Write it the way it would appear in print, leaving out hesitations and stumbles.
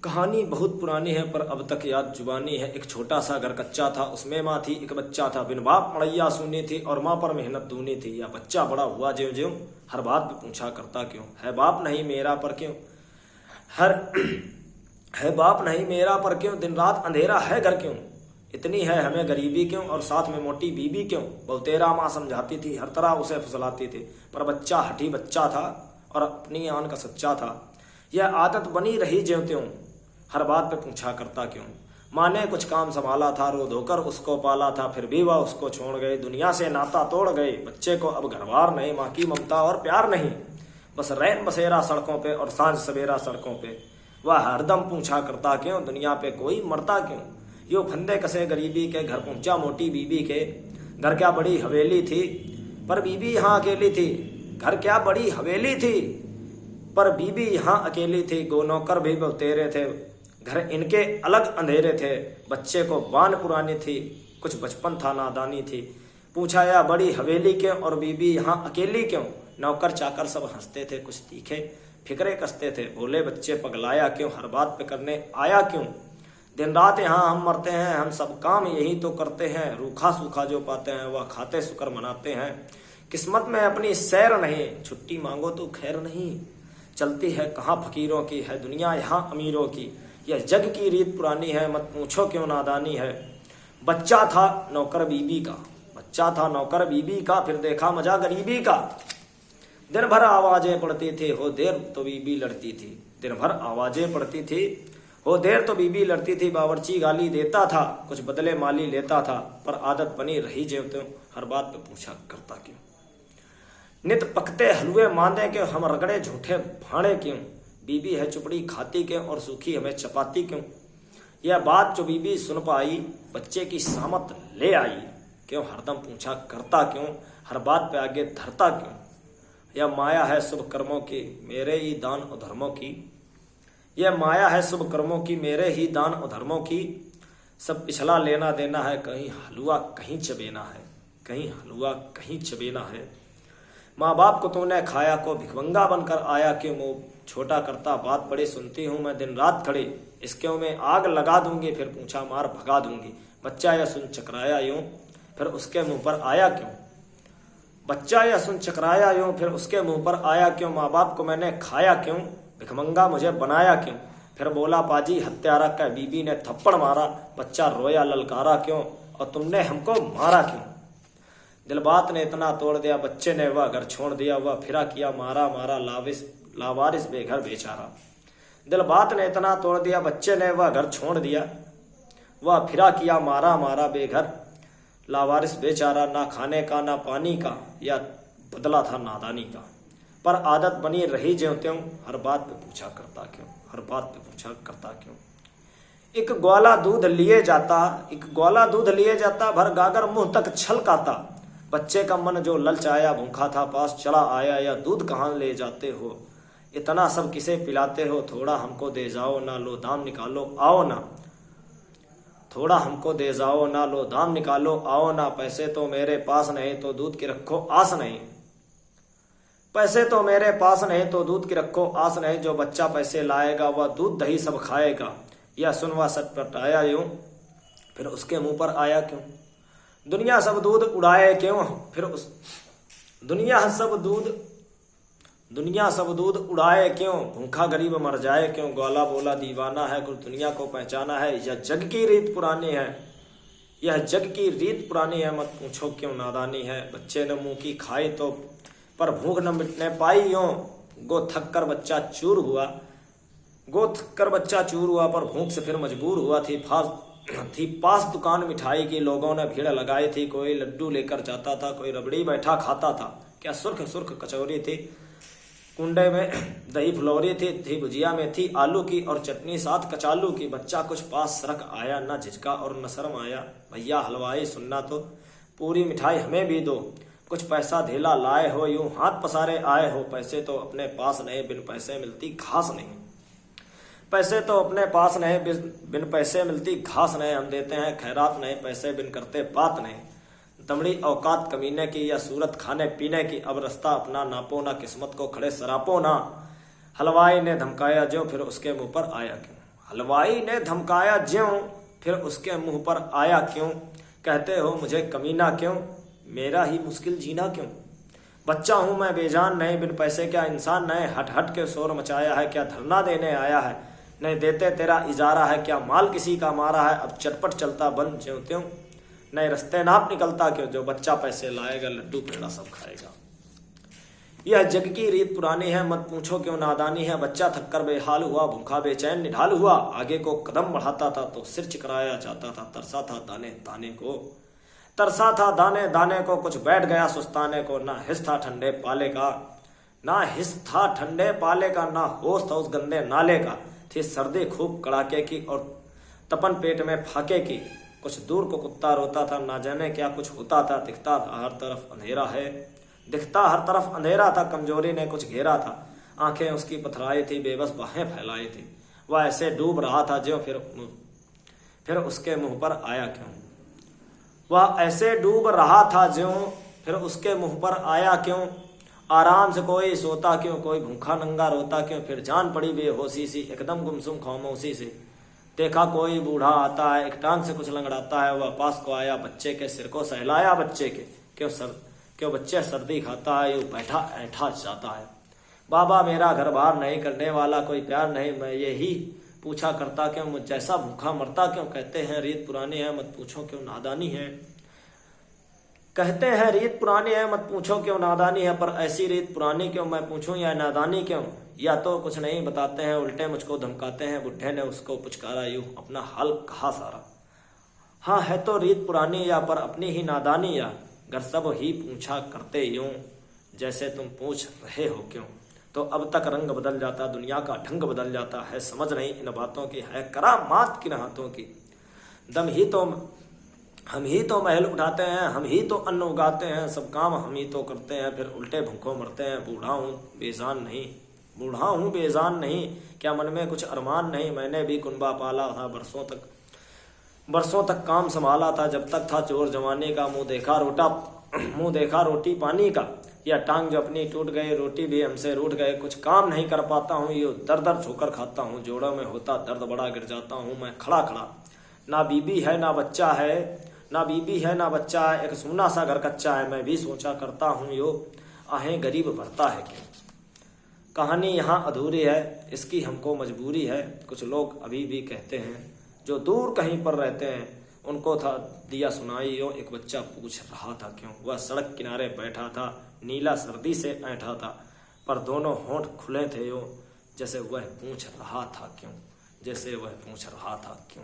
कहानी बहुत पुरानी है पर अब तक याद जुबानी है। एक छोटा सा घर कच्चा था, उसमें माँ थी, एक बच्चा था। बिन बाप मड़ैया सुनी थी और माँ पर मेहनत दूनी थी। या बच्चा बड़ा हुआ ज्यों ज्यों, हर बात पे पूछा करता क्यों, है बाप नहीं मेरा पर क्यों, हर है बाप नहीं मेरा पर क्यों, दिन रात अंधेरा है घर क्यों, इतनी है हमें गरीबी क्यों, और साथ में मोटी बीबी क्यों। बहुतेरा माँ समझाती थी, हर तरह उसे फुसलाती थी, पर बच्चा हठी बच्चा था और अपनी आन का सच्चा था। यह आदत बनी रही ज्यों त्यों, हर बात पे पूछा करता क्यों। माँ ने कुछ काम संभाला था, रो धोकर उसको पाला था, फिर भी वह उसको छोड़ गई, दुनिया से नाता तोड़ गए। बच्चे को अब घरबार नहीं, माँ की ममता और प्यार नहीं, बस रैन बसेरा सड़कों पे और सांझ सवेरा सड़कों पे। वह हरदम पूछा करता क्यों, दुनिया पे कोई मरता क्यों। यो फंदे कसे गरीबी के, घर पहुंचा मोटी बीबी के। घर क्या बड़ी हवेली थी, पर बीबी यहाँ अकेली थी। घर क्या बड़ी हवेली थी, पर बीबी यहाँ अकेली थी। गो नौकर भी बहुतेरे थे, घर इनके अलग अंधेरे थे। बच्चे को बान पुरानी थी, कुछ बचपन था नादानी थी। पूछा या बड़ी हवेली क्यों और बीबी यहाँ अकेली क्यों। नौकर चाकर सब हंसते थे, कुछ तीखे फिक्रे कसते थे। बोले बच्चे पगलाया क्यों, हर बात पे करने आया क्यों। दिन रात यहाँ हम मरते हैं, हम सब काम यही तो करते हैं। रूखा सूखा जो पाते हैं वह खाते शुक्र मनाते हैं। किस्मत में अपनी सैर नहीं, छुट्टी मांगो तो खैर नहीं। चलती है कहाँ फकीरों की, है दुनिया यहाँ अमीरों की। यह जग की रीत पुरानी है, मत पूछो क्यों नादानी है। बच्चा था नौकर बीबी का, बच्चा था नौकर बीबी का, फिर देखा मजा गरीबी का। दिन भर आवाजें पड़ती थी, हो देर तो बीबी लड़ती थी। दिन भर आवाजें पड़ती थी, हो देर तो बीबी लड़ती थी। बावर्ची गाली देता था, कुछ बदले माली लेता था, पर आदत बनी रही ज्यों त्यों, हर बात पे पूछा करता क्यों। नित पकते हलवे मांदे क्यों, हम रगड़े झूठे भाड़े क्यों। बीबी है चुपड़ी खाती क्यों और सूखी हमें चपाती क्यों। यह बात जो बीबी सुन पाई, बच्चे की सामत ले आई क्यों, हरदम पूछा करता क्यों, हर बात पे आगे धरता क्यों। यह माया है शुभ कर्मों की, मेरे ही दान और धर्मों की। यह माया है शुभ कर्मों की, मेरे ही दान और धर्मों की। सब पिछला लेना देना है, कहीं हलवा कहीं चबेना है, कहीं हलवा कहीं चबेना है। माँ बाप को तूने खाया को, भिखमंगा बनकर आया क्यों। मुँह छोटा करता बात बड़ी सुनती हूँ मैं दिन रात खड़ी, इसके में आग लगा दूंगी, फिर पूछा मार भगा दूंगी। बच्चा यह सुन चकराया यूं, फिर उसके मुंह पर आया क्यों। बच्चा यह सुन चकराया यूं, फिर उसके मुंह पर आया क्यों। माँ बाप को मैंने खाया क्यों, भिखमंगा मुझे बनाया क्यों। फिर बोला पाजी हत्यारा का, बीबी ने थप्पड़ मारा। बच्चा रोया ललकारा क्यों, और तुमने हमको मारा क्यों। दिल बात ने इतना तोड़ दिया, बच्चे ने वह घर छोड़ दिया। वह फिरा किया मारा मारा, लावारिस बेघर बेचारा। दिल बात ने इतना तोड़ दिया, बच्चे ने वह घर छोड़ दिया। वह फिरा किया मारा मारा, बेघर लावारिस बेचारा। ना खाने का ना पानी का, या बदला था नादानी का। पर आदत बनी रही ज्यों त्यों, हर बात पे पूछा करता क्यों, हर बात पे पूछा करता क्यों। एक ग्वाला दूध लिए जाता, एक ग्वाला दूध लिए जाता, भर गागर मुंह तक छलकाता। बच्चे का मन जो ललचाया, भूखा था पास चला आया। या दूध कहाँ ले जाते हो, इतना सब किसे पिलाते हो। थोड़ा हमको दे जाओ ना, लो दाम निकालो आओ ना। थोड़ा हमको दे जाओ ना, लो दाम निकालो आओ ना। पैसे तो मेरे पास नहीं, तो दूध की रखो आस नहीं। पैसे तो मेरे पास नहीं, तो दूध की रखो आस नहीं। जो बच्चा पैसे लाएगा वह दूध दही सब खाएगा। यह सुनवा सटपटाया यूं, फिर उसके मुंह पर आया क्यों। दुनिया सब दूध उड़ाए क्यों, फिर उस दुनिया सब दूध उड़ाए क्यों। भूखा गरीब मर जाए क्यों। ग्वाला बोला दीवाना है, कुल दुनिया को पहचाना है। यह जग की रीत पुरानी है, यह जग की रीत पुरानी है, मत पूछो क्यों नादानी है। बच्चे ने मुंह की खाई तो, पर भूख न मिटने पाई यूं। गो थक कर बच्चा चूर हुआ, गो थक कर बच्चा चूर हुआ, पर भूख से फिर मजबूर हुआ। थी पास दुकान मिठाई की, लोगों ने भीड़ लगाई थी। कोई लड्डू लेकर जाता था, कोई रबड़ी बैठा खाता था। क्या सुर्ख सुर्ख कचौरी थी, कुंडे में दही फुलौरी थी भुजिया में थी आलू की, और चटनी साथ कचालू की। बच्चा कुछ पास सरक आया, न झिझका और न शर्म आया। भैया हलवाई सुनना तो, पूरी मिठाई हमें भी दो। कुछ पैसा धेला लाए हो, यूं हाथ पसारे आए हो। पैसे तो अपने पास नहीं, बिन पैसे मिलती घास नहीं। पैसे तो अपने पास नहीं, बिन पैसे मिलती घास नहीं। हम देते हैं खैरात नहीं, पैसे बिन करते बात नहीं। दमड़ी औकात कमीने की, या सूरत खाने पीने की। अब रास्ता अपना नापो ना, किस्मत को खड़े सरापो ना। हलवाई ने धमकाया जो, फिर उसके मुंह पर आया क्यों। हलवाई ने धमकाया ज्यों, फिर उसके मुंह पर आया क्यों। कहते हो मुझे कमीना क्यों, मेरा ही मुश्किल जीना क्यों। बच्चा हूं मैं बेजान नहीं, बिन पैसे क्या इंसान नहीं। हट हट के शोर मचाया है, क्या धरना देने आया है। नहीं देते तेरा इजारा है, क्या माल किसी का मारा है। अब चटपट चलता बन ज्यों त्यों, नए रस्ते नाप निकलता क्यों। जो बच्चा पैसे लाएगा, लड्डू पेड़ा सब खाएगा। यह जग की रीत पुरानी है, मत पूछो क्यों नादानी है। बच्चा थककर बेहाल हुआ, भूखा बेचैन निढाल हुआ। आगे को कदम बढ़ाता था तो सिर चिकराया जाता था। तरसा था दाने दाने को, तरसा था दाने दाने को। कुछ बैठ गया सुस्ताने को, ना हिस था ठंडे पाले का, ना हिस था ठंडे पाले का। ना होश था उस गंदे नाले का। थी सर्दी खूब कड़ाके की और तपन पेट में फाके की। कुछ दूर को कुत्ता रोता था, ना जाने क्या कुछ होता था। दिखता था हर तरफ अंधेरा है, दिखता हर तरफ अंधेरा था। कमजोरी ने कुछ घेरा था, आंखें उसकी पथराई थी, बेबस बाहें फैलाई थी। वह ऐसे डूब रहा था जो फिर उसके मुंह पर आया क्यों। वह ऐसे डूब रहा था जो फिर उसके मुंह पर आया क्यों। आराम से कोई सोता क्यों, कोई भूखा नंगा रोता क्यों। फिर जान पड़ी बेहोशी सी, एकदम गुमसुम खामोशी से। देखा कोई बूढ़ा आता है, एक टांग से कुछ लंगड़ाता है। वह पास को आया, बच्चे के सिर को सहलाया। बच्चे के क्यों बच्चे सर्दी खाता है, यूं बैठा ऐठा जाता है। बाबा मेरा घर बार नहीं, करने वाला कोई प्यार नहीं। मैं यही पूछा करता क्यों, मुझ जैसा भूखा मरता क्यों। कहते हैं रीत पुरानी है, मत पूछो क्यों नादानी है। कहते हैं रीत पुरानी है, मत पूछो क्यों नादानी है। पर ऐसी रीत पुरानी क्यों, मैं पूछूं या नादानी क्यों। या तो कुछ नहीं बताते हैं, उल्टे मुझको धमकाते हैं। बुढ़े ने उसको पुचकारा, यूं अपना हाल कहा सारा। हाँ है तो रीत पुरानी, या पर अपनी ही नादानी। या अगर सब ही पूछा करते यूं, जैसे तुम पूछ रहे हो क्यों। तो अब तक रंग बदल जाता, दुनिया का ढंग बदल जाता है। समझ नहीं इन बातों की, है करामात किन हाथों की। दम ही तो हम ही तो महल उठाते हैं, हम ही तो अन्न उगाते हैं। सब काम हम ही तो करते हैं, फिर उल्टे भूखों मरते हैं। बूढ़ा हूँ बेजान नहीं, बूढ़ा हूँ बेजान नहीं। क्या मन में कुछ अरमान नहीं। मैंने भी कुनबा पाला था, बरसों तक काम संभाला था। जब तक था जोर जवानी का, मुंह देखा रोटी पानी का। या टांग जो अपनी टूट गई, रोटी भी हमसे रूठ गए। कुछ काम नहीं कर पाता हूँ, ये दर दर ठोकर खाता हूँ। जोड़ों में होता दर्द बड़ा, गिर जाता हूँ मैं खड़ा खड़ा। ना बीबी है ना बच्चा है, ना बीबी है ना बच्चा है। एक सूना सा घर कच्चा है। मैं भी सोचा करता हूँ, यो आहें गरीब भरता है क्यों। कहानी यहाँ अधूरी है, इसकी हमको मजबूरी है। कुछ लोग अभी भी कहते हैं, जो दूर कहीं पर रहते हैं, उनको था दिया सुनाई यो। एक बच्चा पूछ रहा था क्यों। वह सड़क किनारे बैठा था, नीला सर्दी से ऐठा था। पर दोनों होंठ खुले थे यो, जैसे वह पूछ रहा था क्यों, जैसे वह पूछ रहा था क्यों।